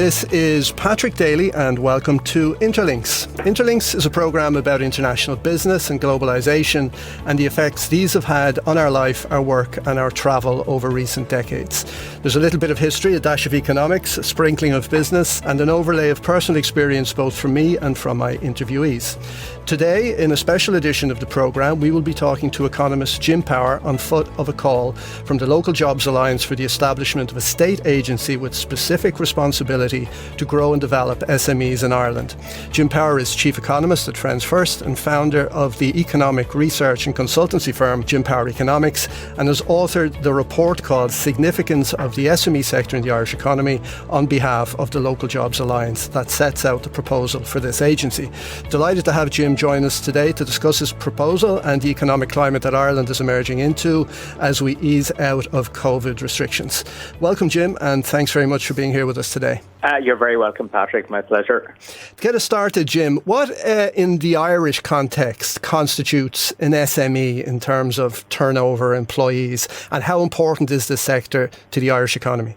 This is Patrick Daly and welcome to Interlinks. Interlinks is a programme about international business and globalisation and the effects these have had on our life, our work and our travel over recent decades. There's a little bit of history, a dash of economics, a sprinkling of business and an overlay of personal experience both from me and from my interviewees. Today, in a special edition of the programme, we will be talking to economist Jim Power on foot of a call from the Local Jobs Alliance for the establishment of a state agency with specific responsibility to grow and develop SMEs in Ireland. Jim Power is Chief Economist at Friends First and founder of the economic research and consultancy firm Jim Power Economics, and has authored the report called Significance of the SME Sector in the Irish Economy on behalf of the Local Jobs Alliance that sets out the proposal for this agency. Delighted to have Jim join us today to discuss his proposal and the economic climate that Ireland is emerging into as we ease out of COVID restrictions. Welcome, Jim, and thanks very much for being here with us today. You're very welcome, Patrick. My pleasure. To get us started, Jim, what in the Irish context constitutes an SME in terms of turnover, employees, and how important is this sector to the Irish economy?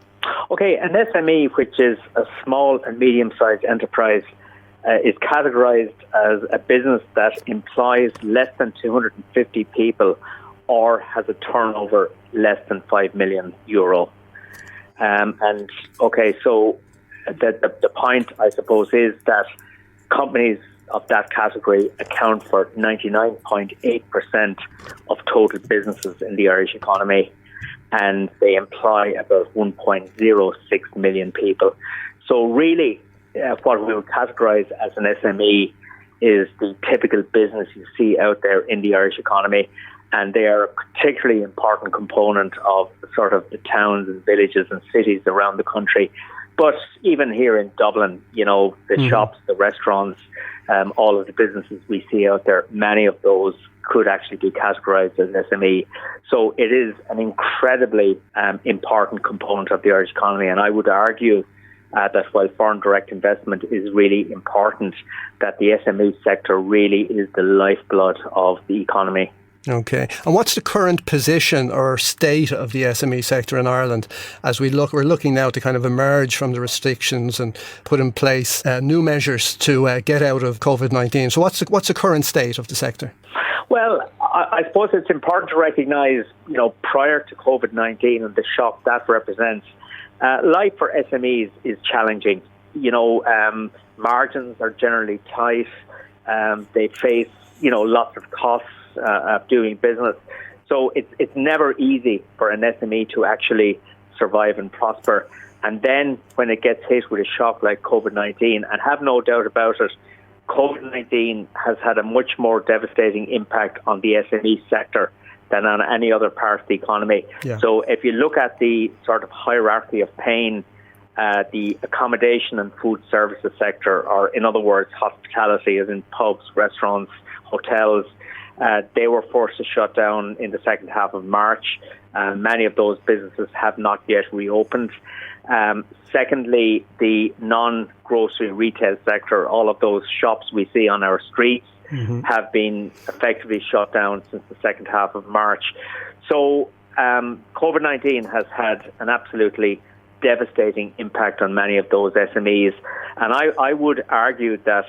Okay, an SME, which is a small and medium-sized enterprise, is categorised as a business that employs less than 250 people or has a turnover less than €5 million. So the point, I suppose, is that companies of that category account for 99.8% of total businesses in the Irish economy, and they employ about 1.06 million people. So really, what we would categorise as an SME is the typical business you see out there in the Irish economy, and they are a particularly important component of sort of the towns and villages and cities around the country. But even here in Dublin, the shops, the restaurants, all of the businesses we see out there, many of those could actually be categorised as SME. So it is an incredibly important component of the Irish economy, and I would argue that while foreign direct investment is really important, that the SME sector really is the lifeblood of the economy. Okay. And what's the current position or state of the SME sector in Ireland as we're looking now to kind of emerge from the restrictions and put in place new measures to get out of COVID-19? So what's the current state of the sector? Well, I suppose it's important to recognise, prior to COVID-19 and the shock that represents, life for SMEs is challenging. Margins are generally tight. They face, lots of costs of doing business. So it's never easy for an SME to actually survive and prosper. And then when it gets hit with a shock like COVID-19, and have no doubt about it, COVID-19 has had a much more devastating impact on the SME sector than on any other part of the economy. Yeah. So if you look at the sort of hierarchy of pain, the accommodation and food services sector, or in other words, hospitality, as in pubs, restaurants, hotels, they were forced to shut down in the second half of March. Many of those businesses have not yet reopened. Secondly, the non-grocery retail sector, all of those shops we see on our streets, have been effectively shut down since the second half of March. So COVID-19 has had an absolutely devastating impact on many of those SMEs. And I would argue that,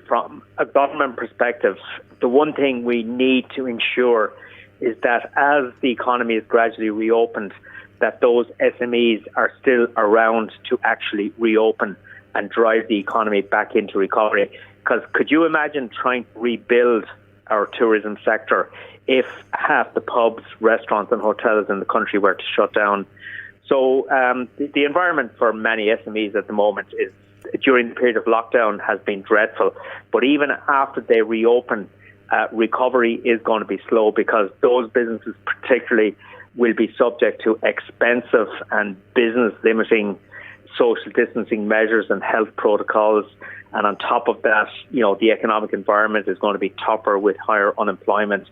from a government perspective, the one thing we need to ensure is that as the economy is gradually reopened, that those SMEs are still around to actually reopen and drive the economy back into recovery. Because could you imagine trying to rebuild our tourism sector if half the pubs, restaurants and hotels in the country were to shut down? So the environment for many SMEs at the moment is, during the period of lockdown, has been dreadful. But even after they reopen, recovery is going to be slow, because those businesses particularly will be subject to expensive and business limiting social distancing measures and health protocols. And on top of that, the economic environment is going to be tougher with higher unemployment.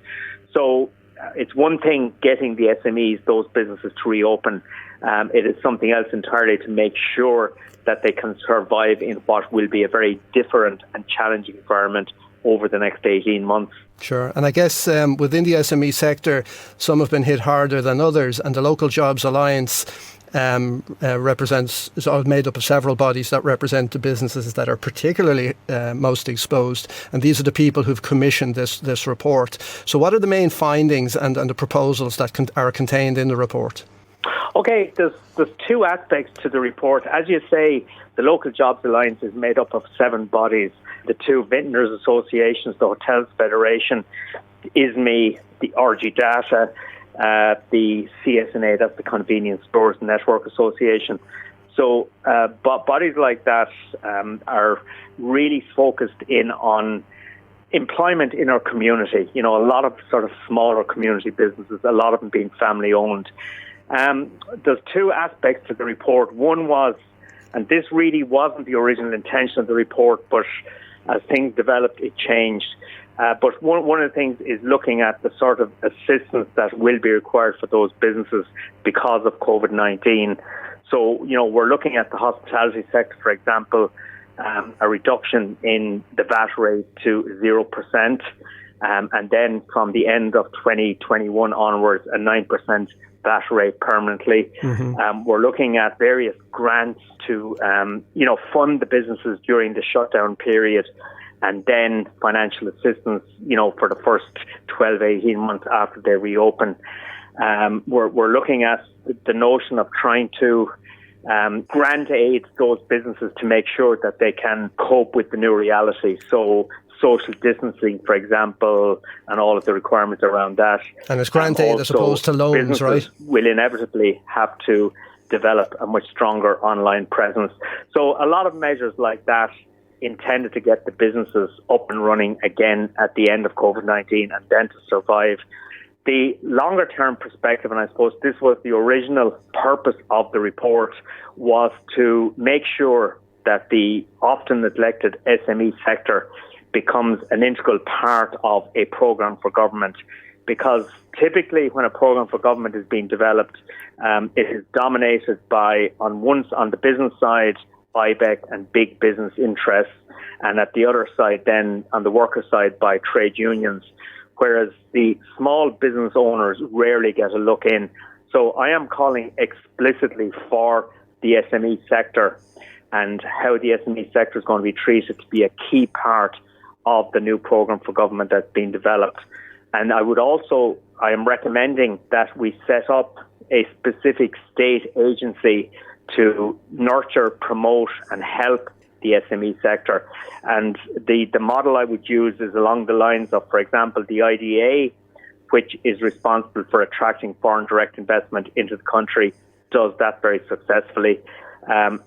So it's one thing getting the SMEs, those businesses, to reopen. It is something else entirely to make sure that they can survive in what will be a very different and challenging environment over the next 18 months. Sure. And I guess within the SME sector, some have been hit harder than others, and the Local Jobs Alliance is made up of several bodies that represent the businesses that are particularly most exposed, and these are the people who've commissioned this report. So what are the main findings and the proposals that are contained in the report? Okay, there's two aspects to the report. As you say, the Local Jobs Alliance is made up of 7 bodies. The 2 Vintners Associations, the Hotels Federation, SME, the RG Data, the CSNA, that's the Convenience Stores Network Association. So bodies like that are really focused in on employment in our community. You know, a lot of sort of smaller community businesses, a lot of them being family owned. There's 2 aspects to the report. One was, and this really wasn't the original intention of the report, but as things developed, it changed. But one of the things is looking at the sort of assistance that will be required for those businesses because of COVID-19. So, you know, we're looking at the hospitality sector, for example, a reduction in the VAT rate to 0%. And then from the end of 2021 onwards, a 9% VAT rate permanently. Mm-hmm. We're looking at various grants to, fund the businesses during the shutdown period, and then financial assistance, for the first 12, 18 months after they reopen. We're looking at the notion of trying to grant aid those businesses to make sure that they can cope with the new reality. So social distancing, for example, and all of the requirements around that. And it's grant aid as opposed to loans, right? Will inevitably have to develop a much stronger online presence. So a lot of measures like that intended to get the businesses up and running again at the end of COVID-19 and then to survive. The longer term perspective, and I suppose this was the original purpose of the report, was to make sure that the often neglected SME sector becomes an integral part of a programme for government, because typically when a programme for government is being developed, it is dominated by, on the business side, IBEC and big business interests, and at the other side then, on the worker side, by trade unions, whereas the small business owners rarely get a look in. So I am calling explicitly for the SME sector and how the SME sector is going to be treated to be a key part of the new programme for government that's being developed. And I am recommending that we set up a specific state agency to nurture, promote and help the SME sector. And the model I would use is along the lines of, for example, the IDA, which is responsible for attracting foreign direct investment into the country, does that very successfully.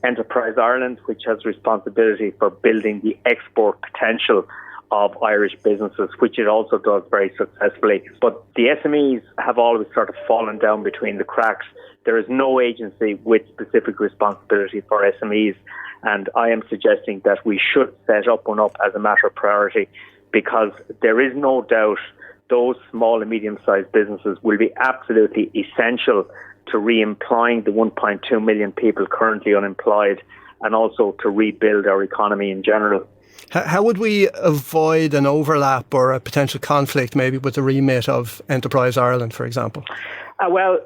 Enterprise Ireland, which has responsibility for building the export potential of Irish businesses, which it also does very successfully. But the SMEs have always sort of fallen down between the cracks. There is no agency with specific responsibility for SMEs, and I am suggesting that we should set up one up as a matter of priority, because there is no doubt those small and medium-sized businesses will be absolutely essential to re-employing the 1.2 million people currently unemployed, and also to rebuild our economy in general. How would we avoid an overlap or a potential conflict maybe with the remit of Enterprise Ireland, for example?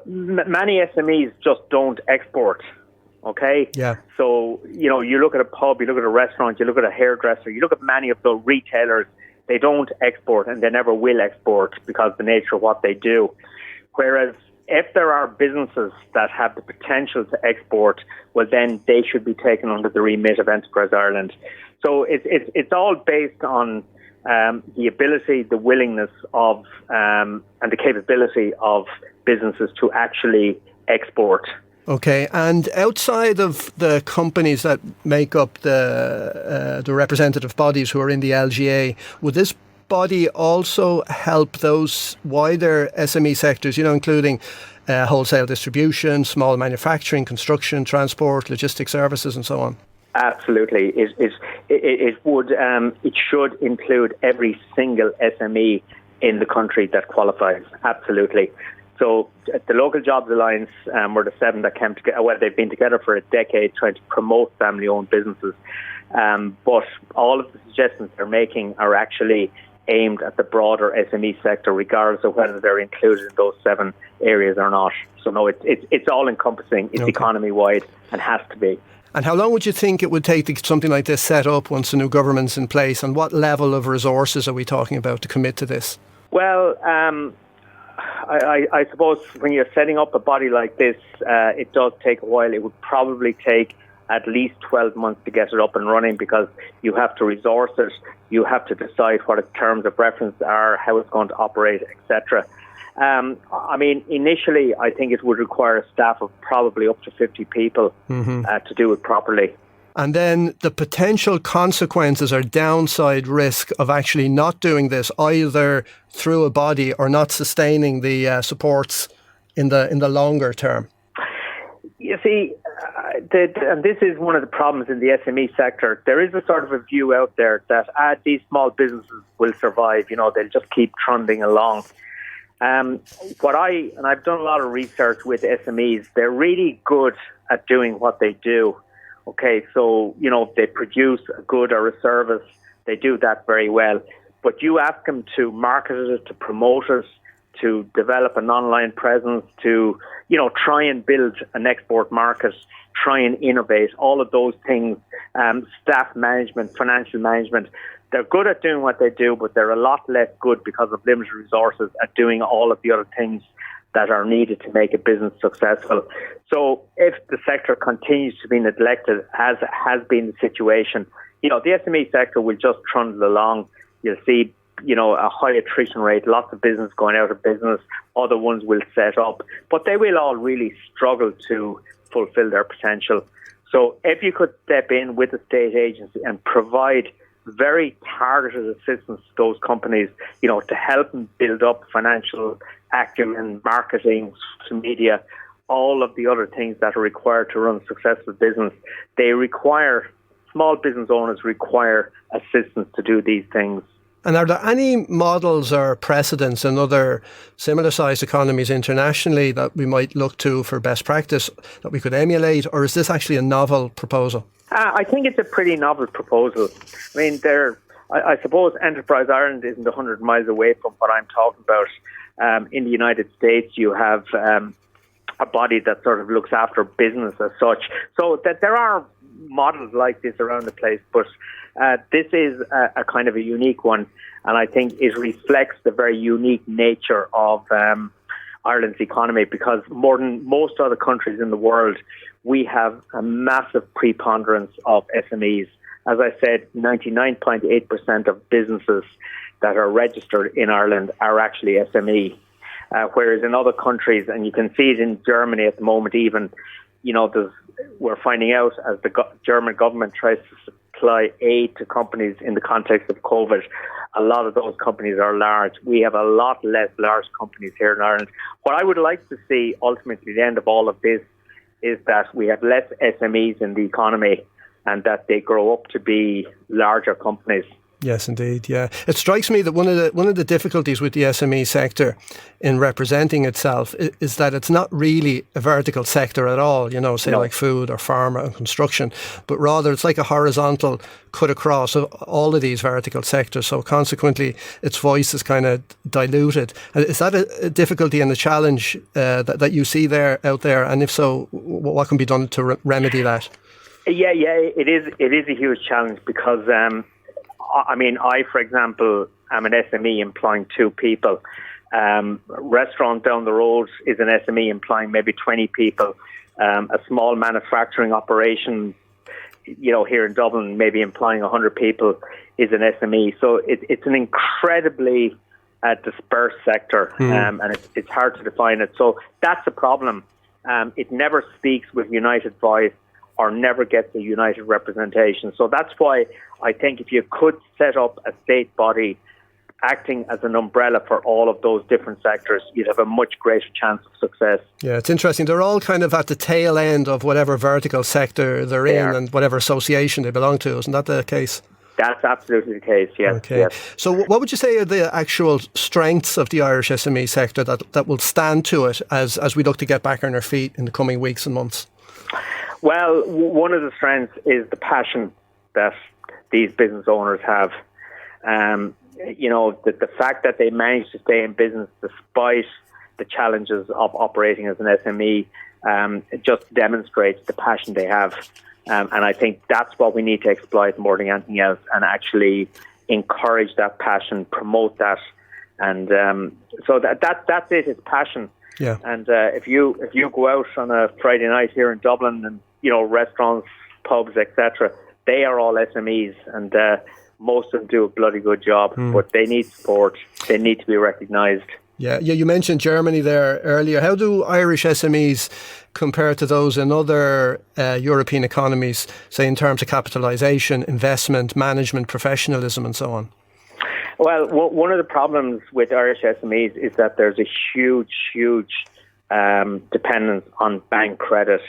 Many SMEs just don't export, okay? Yeah. So, you look at a pub, you look at a restaurant, you look at a hairdresser, you look at many of the retailers, they don't export and they never will export because of the nature of what they do. Whereas if there are businesses that have the potential to export, well, then they should be taken under the remit of Enterprise Ireland. So it's all based on the ability, the willingness of, and the capability of businesses to actually export. Okay, and outside of the companies that make up the representative bodies who are in the LGA, would this body also help those wider SME sectors, including wholesale distribution, small manufacturing, construction, transport, logistics services and so on? Absolutely. It should include every single SME in the country that qualifies. Absolutely. So the Local Jobs Alliance were the 7 that came together. Well, they've been together for a decade trying to promote family-owned businesses. But all of the suggestions they're making are actually aimed at the broader SME sector, regardless of whether they're included in those 7 areas or not. So no, it's all encompassing. It's economy wide and has to be. And how long would you think it would take to get something like this set up once the new government's in place? And what level of resources are we talking about to commit to this? Well, I suppose when you're setting up a body like this, it does take a while. It would probably take at least 12 months to get it up and running, because you have to resource it, you have to decide what its terms of reference are, how it's going to operate, etc. I mean, initially, I think it would require a staff of probably up to 50 people to do it properly. And then the potential consequences or downside risk of actually not doing this, either through a body or not sustaining the supports in the longer term. You see, and this is one of the problems in the SME sector. There is a sort of a view out there that these small businesses will survive. They'll just keep trundling along. And I've done a lot of research with SMEs. They're really good at doing what they do. Okay, so, they produce a good or a service. They do that very well. But you ask them to market it, to promote it, to develop an online presence, to, try and build an export market, try and innovate, all of those things, staff management, financial management. They're good at doing what they do, but they're a lot less good because of limited resources at doing all of the other things that are needed to make a business successful. So if the sector continues to be neglected, as has been the situation, the SME sector will just trundle along. You'll see, a high attrition rate, lots of business going out of business, other ones will set up, but they will all really struggle to fulfill their potential. So if you could step in with a state agency and provide very targeted assistance to those companies, to help them build up financial acumen, marketing, social media, all of the other things that are required to run a successful business. Small business owners require assistance to do these things. And are there any models or precedents in other similar sized economies internationally that we might look to for best practice that we could emulate, or is this actually a novel proposal? I think it's a pretty novel proposal. I mean, I suppose Enterprise Ireland isn't 100 miles away from what I'm talking about. In the United States, you have a body that sort of looks after business as such. So that there are models like this around the place, but this is a kind of a unique one, and I think it reflects the very unique nature of Ireland's economy, because more than most other countries in the world, we have a massive preponderance of SMEs. As I said, 99.8% of businesses that are registered in Ireland are actually SME, whereas in other countries, and you can see it in Germany at the moment even, we're finding out as the German government tries to supply aid to companies in the context of COVID, a lot of those companies are large. We have a lot less large companies here in Ireland. What I would like to see ultimately, the end of all of this, is that we have less SMEs in the economy and that they grow up to be larger companies. Yes, indeed. Yeah, it strikes me that one of the difficulties with the SME sector in representing itself is that it's not really a vertical sector at all. Like food or pharma and construction, but rather it's like a horizontal cut across all of these vertical sectors. So consequently, its voice is kind of diluted. Is that a difficulty and a challenge that you see out there? And if so, what can be done to remedy that? Yeah, it is a huge challenge because. I, for example, am an SME employing 2 people. Restaurant down the road is an SME employing maybe 20 people. A small manufacturing operation, here in Dublin, maybe employing 100 people is an SME. So it's an incredibly dispersed sector, and it's hard to define it. So that's a problem. It never speaks with united voice, or never gets a united representation. So that's why I think if you could set up a state body acting as an umbrella for all of those different sectors, you'd have a much greater chance of success. Yeah, it's interesting. They're all kind of at the tail end of whatever vertical sector they're in and whatever association they belong to. Isn't that the case? That's absolutely the case, yes. Okay. Yes. So what would you say are the actual strengths of the Irish SME sector that will stand to it as we look to get back on our feet in the coming weeks and months? Well, one of the strengths is the passion that these business owners have. the fact that they managed to stay in business despite the challenges of operating as an SME it just demonstrates the passion they have. And I think that's what we need to exploit more than anything else, and actually encourage that passion, promote that. And so that's it, it's passion. Yeah. And if you go out on a Friday night here in Dublin and, restaurants, pubs, etc., they are all SMEs, and most of them do a bloody good job, but they need support. They need to be recognised. Yeah, you mentioned Germany there earlier. How do Irish SMEs compare to those in other European economies, say in terms of capitalisation, investment, management, professionalism and so on? Well, one of the problems with Irish SMEs is that there's a huge dependence on bank credit,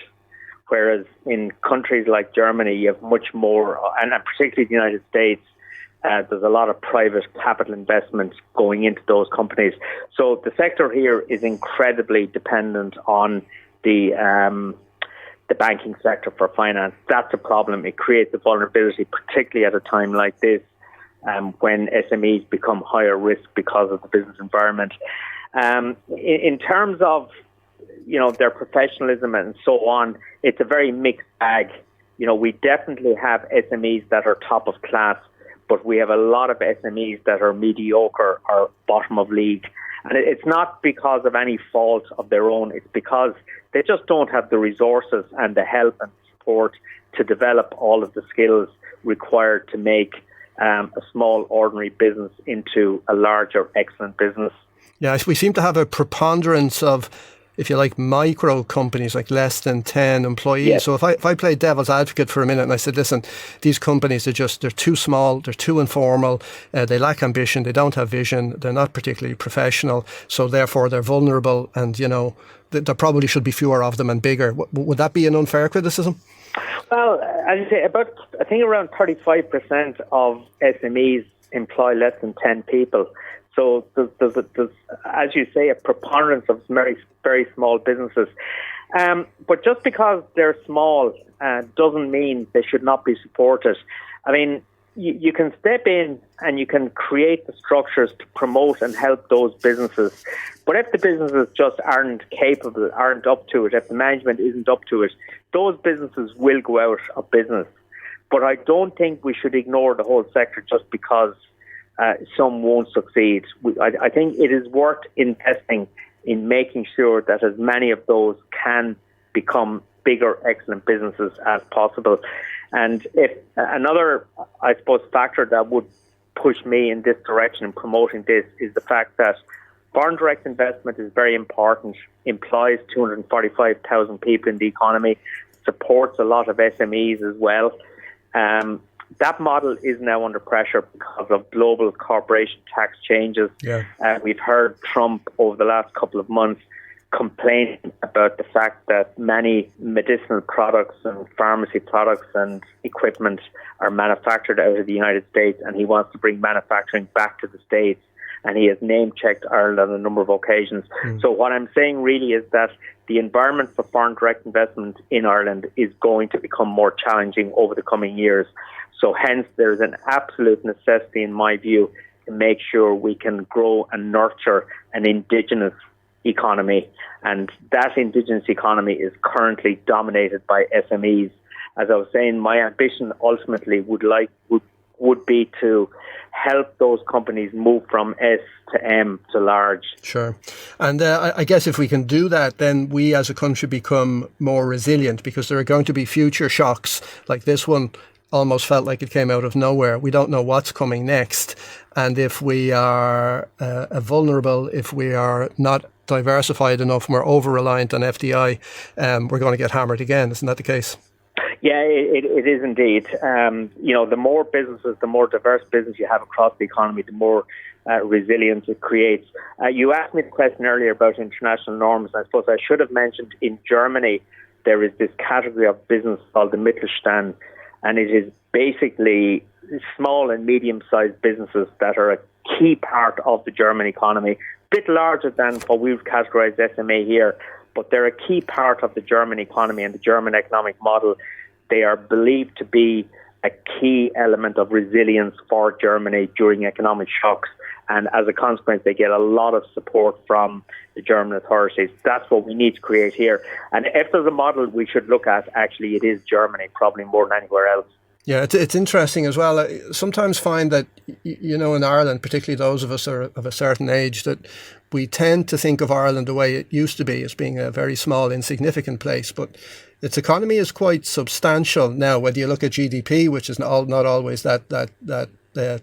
whereas in countries like Germany, you have much more, and particularly the United States, there's a lot of private capital investment going into those companies. So the sector here is incredibly dependent on the banking sector for finance. That's a problem. It creates a vulnerability, particularly at a time like this, when SMEs become higher risk because of the business environment. In terms of their professionalism and so on, it's a very mixed bag. We definitely have SMEs that are top of class, but we have a lot of SMEs that are mediocre or bottom of league. And it's not because of any fault of their own. It's because they just don't have the resources and the help and support to develop all of the skills required to make a small, ordinary business into a larger, excellent business. Yeah, we seem to have a preponderance of, if you like, micro companies, like less than 10 employees. Yes. So if I play devil's advocate for a minute and I said, listen, these companies they're too small, they're too informal, they lack ambition, they don't have vision, they're not particularly professional, so therefore they're vulnerable, and there probably should be fewer of them and bigger. Would that be an unfair criticism? Well, as you say, I think around 35% of SMEs employ less than 10 people. So there's, as you say, a preponderance of very, very small businesses. But just because they're small doesn't mean they should not be supported. I mean, you can step in and you can create the structures to promote and help those businesses. But if the businesses just aren't capable, aren't up to it, if the management isn't up to it, those businesses will go out of business. But I don't think we should ignore the whole sector just because some won't succeed. I think it is worth investing in making sure that as many of those can become bigger, excellent businesses as possible. And if another, I suppose, factor that would push me in this direction in promoting this is the fact that foreign direct investment is very important, employs 245,000 people in the economy, supports a lot of SMEs as well. That model is now under pressure because of global corporation tax changes. Yeah. We've heard Trump over the last couple of months complaining about the fact that many medicinal products and pharmacy products and equipment are manufactured out of the United States, and he wants to bring manufacturing back to the States. And he has name-checked Ireland on a number of occasions. So what I'm saying really is that the environment for foreign direct investment in Ireland is going to become more challenging over the coming years. So hence, there's an absolute necessity, in my view, to make sure we can grow and nurture an indigenous economy. And that indigenous economy is currently dominated by SMEs. As I was saying, my ambition ultimately would be to help those companies move from S to M to large. Sure. And I guess if we can do that, then we as a country become more resilient, because there are going to be future shocks like this one. Almost felt like it came out of nowhere. We don't know what's coming next. And if we are vulnerable, if we are not diversified enough and we're over-reliant on FDI, we're going to get hammered again. Isn't that the case? Yeah, it is indeed. The more businesses, the more diverse business you have across the economy, the more resilience it creates. You asked me the question earlier about international norms. I suppose I should have mentioned in Germany, there is this category of business called the Mittelstand, and it is basically small and medium-sized businesses that are a key part of the German economy, a bit larger than what we would categorise SME here, but they're a key part of the German economy and the German economic model. They are believed to be a key element of resilience for Germany during economic shocks. And as a consequence, they get a lot of support from the German authorities. That's what we need to create here. And if there's a model we should look at, actually, it is Germany, probably more than anywhere else. Yeah, it's interesting as well. I sometimes find that, in Ireland, particularly those of us who are of a certain age, that we tend to think of Ireland the way it used to be, as being a very small, insignificant place. But its economy is quite substantial now, whether you look at GDP, which is not always that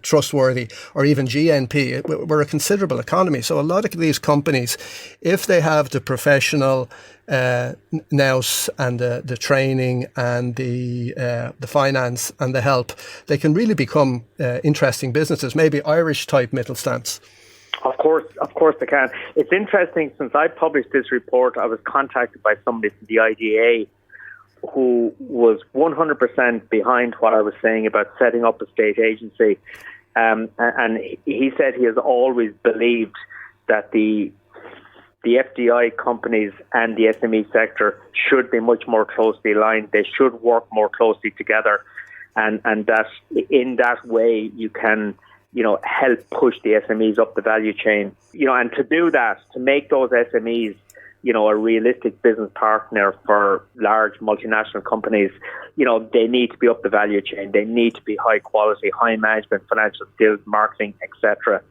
trustworthy, or even GNP. We're a considerable economy. So a lot of these companies, if they have the professional nous and the training and the finance and the help, they can really become interesting businesses, maybe Irish type Mittelstands. Of course they can. It's interesting, since I published this report, I was contacted by somebody from the IDA who was 100% behind what I was saying about setting up a state agency. And he said he has always believed that the FDI companies and the SME sector should be much more closely aligned. They should work more closely together. And that in that way you can, help push the SMEs up the value chain. And to do that, to make those SMEs a realistic business partner for large multinational companies, they need to be up the value chain. They need to be high quality, high management, financial skills, marketing, etc.,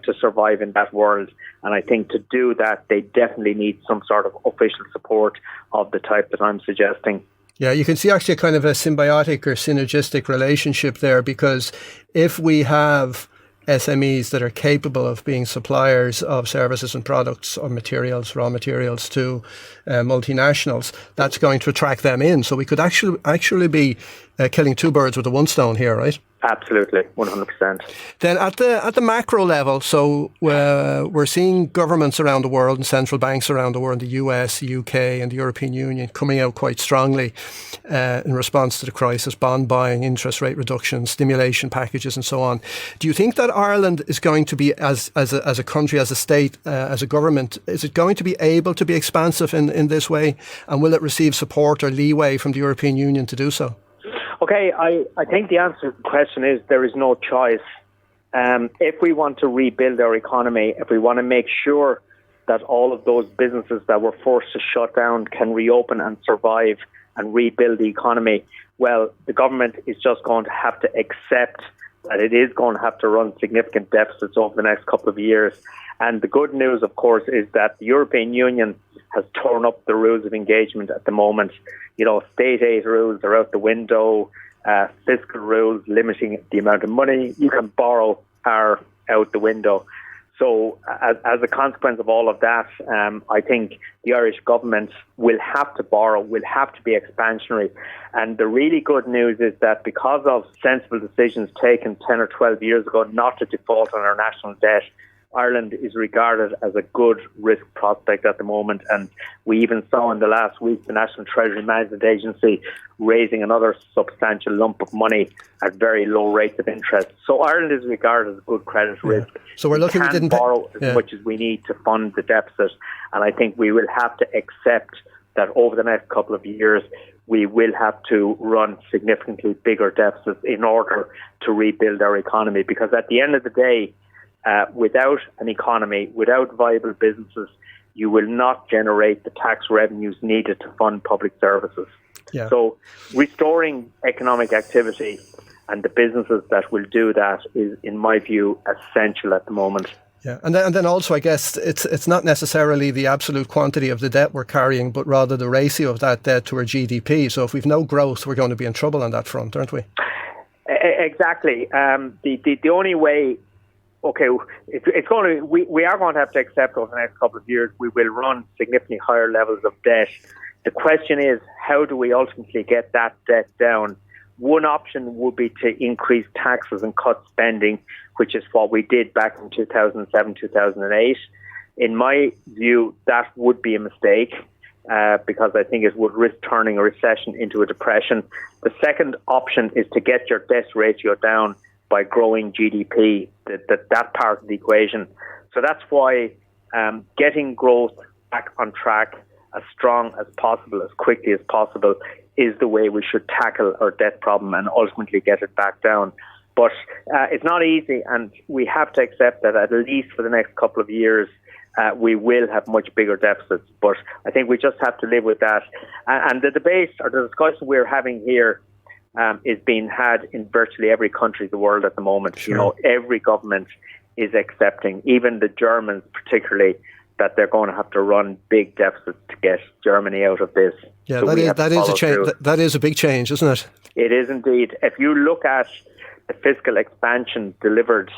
to survive in that world. And I think to do that, they definitely need some sort of official support of the type that I'm suggesting. Yeah, you can see actually a kind of a symbiotic or synergistic relationship there, because if we have SMEs that are capable of being suppliers of services and products or materials, raw materials to multinationals, that's going to attract them in. So we could actually be killing two birds with a one stone here, right? Absolutely, 100%. Then at the macro level, so we're seeing governments around the world and central banks around the world, the US, the UK and the European Union, coming out quite strongly in response to the crisis, bond buying, interest rate reductions, stimulation packages and so on. Do you think that Ireland is going to be, as a country, as a state, as a government, is it going to be able to be expansive in this way? And will it receive support or leeway from the European Union to do so? Okay, I think the answer to the question is there is no choice. If we want to rebuild our economy, if we want to make sure that all of those businesses that were forced to shut down can reopen and survive and rebuild the economy, well, the government is just going to have to accept that it is going to have to run significant deficits over the next couple of years. And the good news, of course, is that the European Union has torn up the rules of engagement at the moment. State aid rules are out the window. Fiscal rules limiting the amount of money you can borrow are out the window. So as a consequence of all of that, I think the Irish government will have to borrow, will have to be expansionary. And the really good news is that because of sensible decisions taken 10 or 12 years ago not to default on our national debt, Ireland is regarded as a good risk prospect at the moment. And we even saw in the last week the National Treasury Management Agency raising another substantial lump of money at very low rates of interest. So Ireland is regarded as a good credit risk. So we're lucky we didn't borrow as much as we need to fund the deficit. And I think we will have to accept that over the next couple of years, we will have to run significantly bigger deficits in order to rebuild our economy. Because at the end of the day, without an economy, without viable businesses, you will not generate the tax revenues needed to fund public services. Yeah. So restoring economic activity and the businesses that will do that is, in my view, essential at the moment. Yeah, and then also, I guess it's not necessarily the absolute quantity of the debt we're carrying, but rather the ratio of that debt to our GDP. So if we've no growth, we're going to be in trouble on that front, aren't we? Exactly. The only way. Okay, it's going to. We are going to have to accept over the next couple of years we will run significantly higher levels of debt. The question is, how do we ultimately get that debt down? One option would be to increase taxes and cut spending, which is what we did back in 2007, 2008. In my view, that would be a mistake because I think it would risk turning a recession into a depression. The second option is to get your debt ratio down by growing GDP, that part of the equation. So that's why getting growth back on track, as strong as possible, as quickly as possible, is the way we should tackle our debt problem and ultimately get it back down. But it's not easy, and we have to accept that at least for the next couple of years, we will have much bigger deficits. But I think we just have to live with that. And the debate or the discussion we're having here is being had in virtually every country of the world at the moment. Sure. You know, every government is accepting, even the Germans particularly, that they're going to have to run big deficits to get Germany out of this. Yeah, so that is a change. That is a big change, isn't it? It is indeed. If you look at the fiscal expansion delivered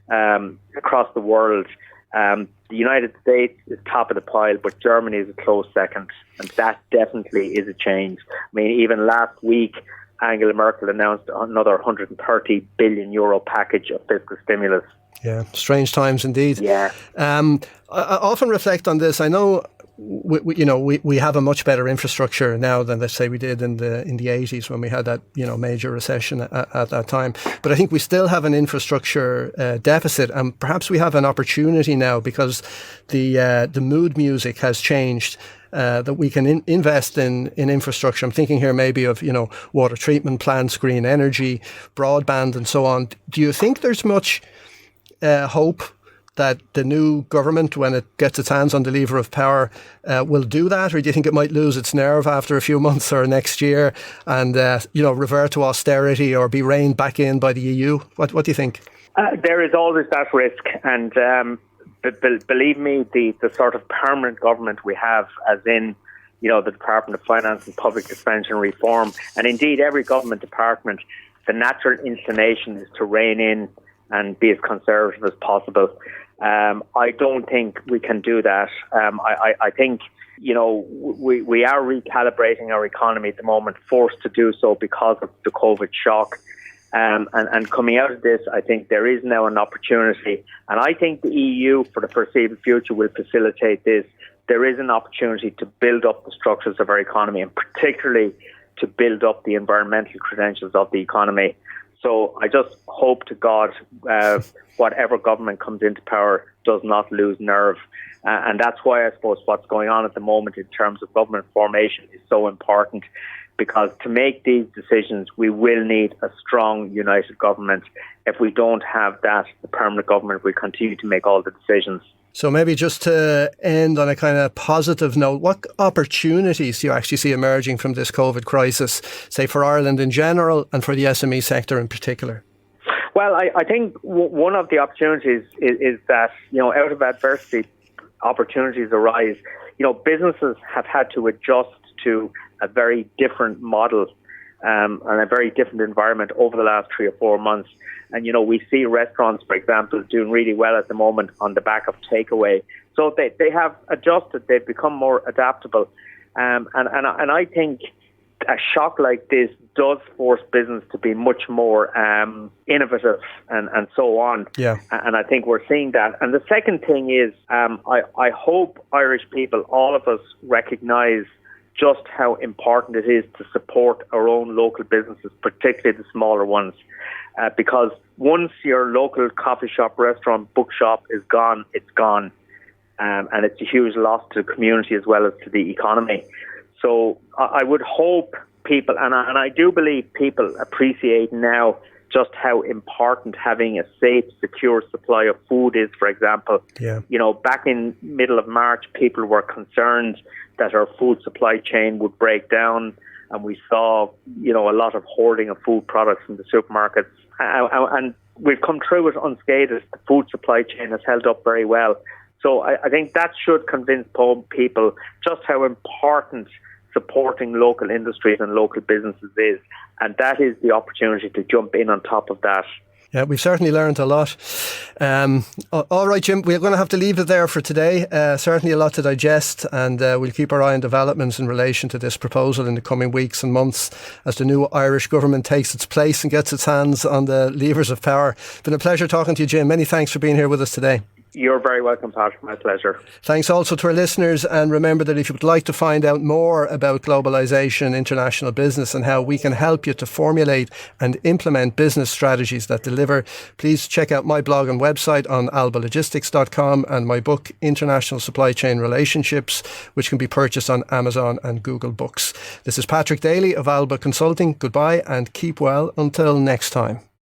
across the world, the United States is top of the pile, but Germany is a close second, and that definitely is a change. I mean, even last week, Angela Merkel announced another 130 billion euro package of fiscal stimulus. Yeah, strange times indeed. Yeah. I often reflect on this. I know we have a much better infrastructure now than, let's say, we did in the 80s when we had that major recession at that time. But I think we still have an infrastructure deficit, and perhaps we have an opportunity now because the mood music has changed. That we can invest in infrastructure. I'm thinking here maybe of water treatment plants, green energy, broadband, and so on. Do you think there's much hope that the new government, when it gets its hands on the lever of power, will do that? Or do you think it might lose its nerve after a few months or next year and revert to austerity or be reined back in by the EU? What do you think? There is always that risk, and believe me, the sort of permanent government we have, as in the Department of Finance and Public Expenditure and Reform, and indeed every government department, the natural inclination is to rein in and be as conservative as possible. I don't think we can do that. I think, we are recalibrating our economy at the moment, forced to do so because of the COVID shock. And coming out of this, I think there is now an opportunity. And I think the EU, for the foreseeable future, will facilitate this. There is an opportunity to build up the structures of our economy, and particularly to build up the environmental credentials of the economy. So I just hope to God whatever government comes into power does not lose nerve. And that's why I suppose what's going on at the moment in terms of government formation is so important, because to make these decisions, we will need a strong, united government. If we don't have that, the permanent government will continue to make all the decisions. So maybe just to end on a kind of positive note, what opportunities do you actually see emerging from this COVID crisis, say for Ireland in general and for the SME sector in particular? Well, I think one of the opportunities is that, out of adversity, opportunities arise. Businesses have had to adjust to a very different model and a very different environment over the last 3 or 4 months. And, we see restaurants, for example, doing really well at the moment on the back of takeaway. So they have adjusted. They've become more adaptable. And I think a shock like this does force business to be much more innovative and so on. Yeah. And I think we're seeing that. And the second thing is I hope Irish people, all of us, recognise just how important it is to support our own local businesses, particularly the smaller ones. Because once your local coffee shop, restaurant, bookshop is gone, it's gone. And it's a huge loss to the community as well as to the economy. So I would hope people, and I do believe people appreciate now just how important having a safe, secure supply of food is, for example. Yeah. Back in middle of March, people were concerned that our food supply chain would break down, and we saw, a lot of hoarding of food products from the supermarkets. And we've come through it unscathed. The food supply chain has held up very well. So I think that should convince people just how important supporting local industries and local businesses is. And that is the opportunity to jump in on top of that. Yeah, we've certainly learned a lot. All right, Jim, we're going to have to leave it there for today. Certainly a lot to digest, and we'll keep our eye on developments in relation to this proposal in the coming weeks and months as the new Irish government takes its place and gets its hands on the levers of power. It's been a pleasure talking to you, Jim. Many thanks for being here with us today. You're very welcome, Pat. My pleasure. Thanks also to our listeners, and remember that if you would like to find out more about globalisation, international business, and how we can help you to formulate and implement business strategies that deliver, please check out my blog and website on albalogistics.com and my book International Supply Chain Relationships, which can be purchased on Amazon and Google Books. This is Patrick Daly of Alba Consulting. Goodbye and keep well until next time.